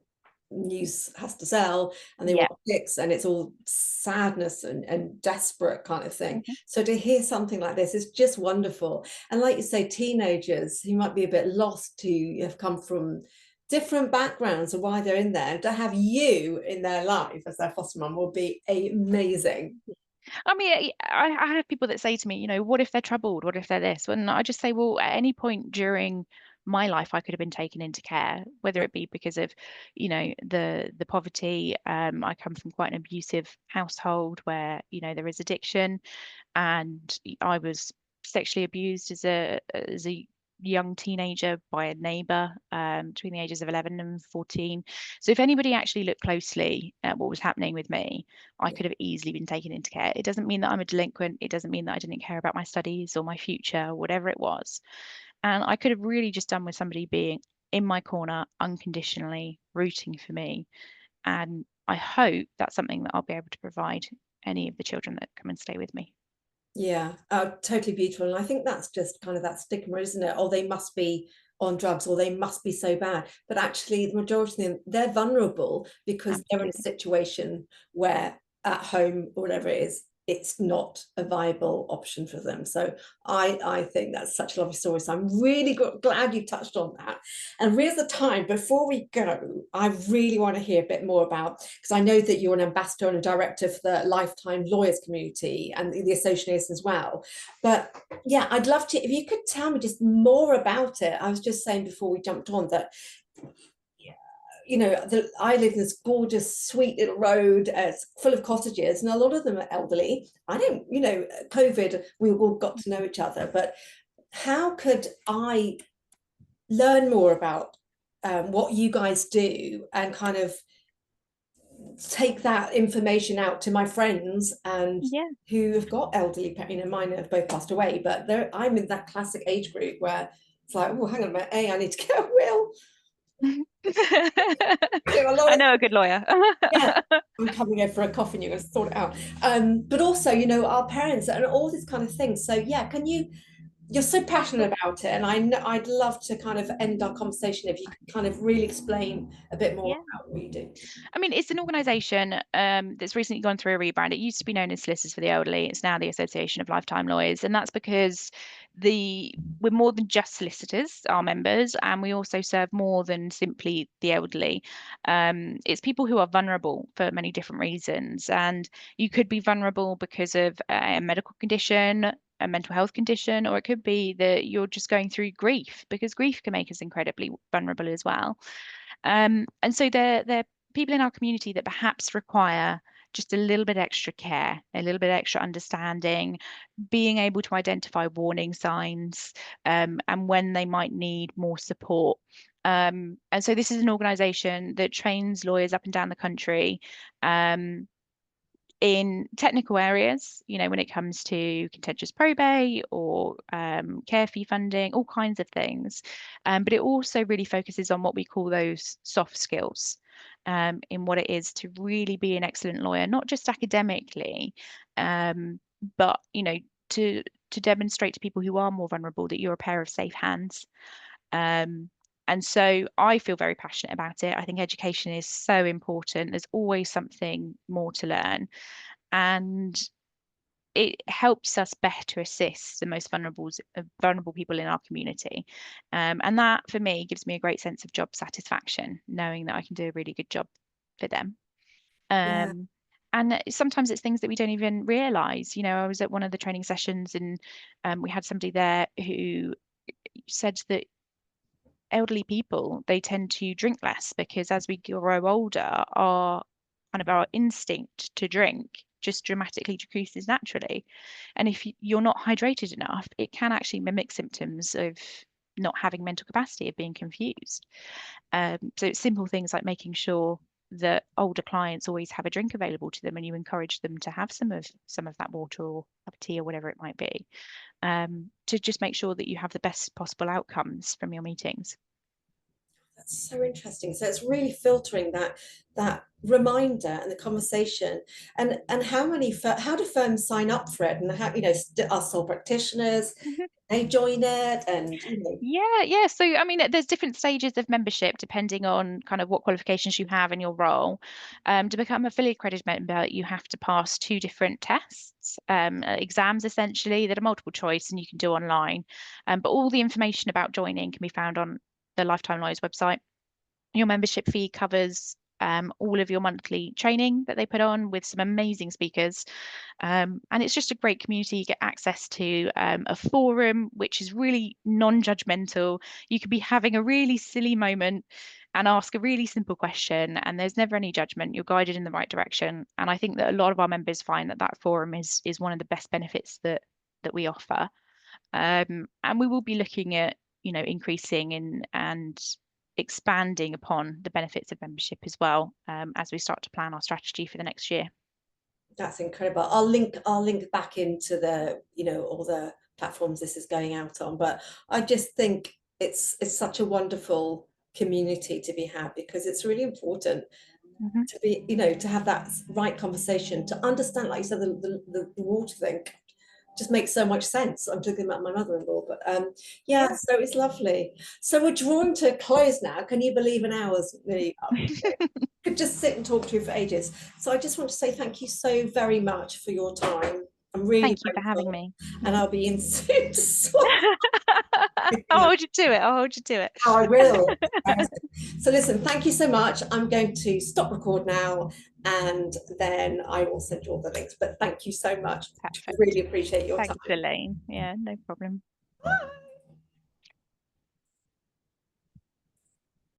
Speaker 1: news has to sell, and they
Speaker 2: Yeah.
Speaker 1: want clicks, and it's all sadness and desperate kind of thing.
Speaker 2: Mhm.
Speaker 1: So to hear something like this is just wonderful. And like you say, teenagers who might be a bit lost, who have come from different backgrounds and why they're in there, to have you in their life as their foster mum will be amazing.
Speaker 2: I mean, I have people that say to me, what if they're troubled? What if they're this? And I just say, well, at any point during my life, I could have been taken into care, whether it be because of, the poverty. I come from quite an abusive household where, there is addiction, and I was sexually abused as a young teenager by a neighbor, between the ages of 11 and 14. So if anybody actually looked closely at what was happening with me, I could have easily been taken into care. It doesn't mean that I'm a delinquent. It doesn't mean that I didn't care about my studies or my future, whatever it was. And I could have really just done with somebody being in my corner unconditionally, rooting for me. And I hope that's something that I'll be able to provide any of the children that come and stay with me.
Speaker 1: Yeah, totally beautiful. And I think that's just kind of that stigma, isn't it? Oh, they must be on drugs, or they must be so bad. But actually, the majority of them, they're vulnerable because they're in a
Speaker 2: Absolutely.
Speaker 1: situation where at home or whatever it is, it's not a viable option for them. So I think that's such a lovely story. So I'm really glad you touched on that. And here's the time before we go, I really want to hear a bit more about, because I know that you're an ambassador and a director for the Lifetime Lawyers community and the association as well. But yeah, I'd love to, if you could tell me just more about it. I was just saying before we jumped on that, I live in this gorgeous, sweet little road. It's full of cottages, and a lot of them are elderly. I don't, COVID, we all got to know each other, but how could I learn more about what you guys do and kind of take that information out to my friends and
Speaker 2: Yeah.
Speaker 1: who have got elderly, mine have both passed away, but I'm in that classic age group where it's like, oh, hang on a minute, I need to get a will. A lot
Speaker 2: I
Speaker 1: of,
Speaker 2: know a good lawyer.
Speaker 1: yeah, I'm coming over for a coffee and you're going to sort it out. But also, our parents and all these kind of things. So yeah, you're so passionate about it, and I know I'd love to kind of end our conversation if you could kind of really explain a bit more
Speaker 2: Yeah.
Speaker 1: about what you do.
Speaker 2: I mean, it's an organisation that's recently gone through a rebrand. It used to be known as Solicitors for the Elderly. It's now the Association of Lifetime Lawyers, and that's because we're more than just solicitors, our members, and we also serve more than simply the elderly. It's people who are vulnerable for many different reasons, and you could be vulnerable because of a medical condition, a mental health condition, or it could be that you're just going through grief, because grief can make us incredibly vulnerable as well. And so they're people in our community that perhaps require just a little bit extra care, a little bit extra understanding, being able to identify warning signs, and when they might need more support. And so this is an organisation that trains lawyers up and down the country. In technical areas, when it comes to contentious probate or care fee funding, all kinds of things. But it also really focuses on what we call those soft skills, in what it is to really be an excellent lawyer, not just academically, but to demonstrate to people who are more vulnerable that you're a pair of safe hands. Um, and so I feel very passionate about it. I think education is so important. There's always something more to learn, and it helps us better assist the most vulnerable people in our community. And that for me gives me a great sense of job satisfaction, knowing that I can do a really good job for them.
Speaker 1: Yeah,
Speaker 2: Um, and sometimes it's things that we don't even realize. I was at one of the training sessions, and we had somebody there who said that elderly people, they tend to drink less because as we grow older, our instinct to drink just dramatically decreases naturally. And if you're not hydrated enough, it can actually mimic symptoms of not having mental capacity, of being confused. So it's simple things like making sure that older clients always have a drink available to them, and you encourage them to have some of that water or have a tea or whatever it might be, to just make sure that you have the best possible outcomes from your meetings.
Speaker 1: That's so interesting. So it's really filtering that reminder and the conversation, and how do firms sign up for it, and how, are sole practitioners, they join it, and
Speaker 2: Yeah. So, I mean, there's different stages of membership depending on kind of what qualifications you have in your role. To become a fully accredited member, you have to pass two different tests, exams essentially, that are multiple choice and you can do online. But all the information about joining can be found on the Lifetime Lawyers website. Your membership fee covers all of your monthly training that they put on with some amazing speakers. And it's just a great community. You get access to a forum, which is really non-judgmental. You could be having a really silly moment and ask a really simple question, and there's never any judgment. You're guided in the right direction. And I think that a lot of our members find that that forum is one of the best benefits that we offer. And we will be looking at, increasing and expanding upon the benefits of membership as well, as we start to plan our strategy for the next year.
Speaker 1: that's incredible. I'll link back into the, all the platforms this is going out on. But I just think it's such a wonderful community to be had, because it's really important
Speaker 2: Mm-hmm.
Speaker 1: to be, to have that right conversation, to understand, like you said, the water thing just makes so much sense. I'm talking about my mother-in-law, but yeah,
Speaker 2: Yeah.
Speaker 1: so it's lovely. So we're drawing to a close now. Can you believe an hour's really up? Could just sit and talk to you for ages. So I just want to say thank you so very much for your time. I'm really
Speaker 2: Thank you for having
Speaker 1: grateful,
Speaker 2: me.
Speaker 1: and I'll be in soon to swap.
Speaker 2: I'll hold you to it. I'll hold you to it.
Speaker 1: Oh, I will. So listen, thank you so much. I'm going to stop record now, and then I will send you all the links. But thank you so much.
Speaker 2: Perfect.
Speaker 1: Really appreciate your
Speaker 2: Thanks,
Speaker 1: time.
Speaker 2: Elaine. Yeah, no problem.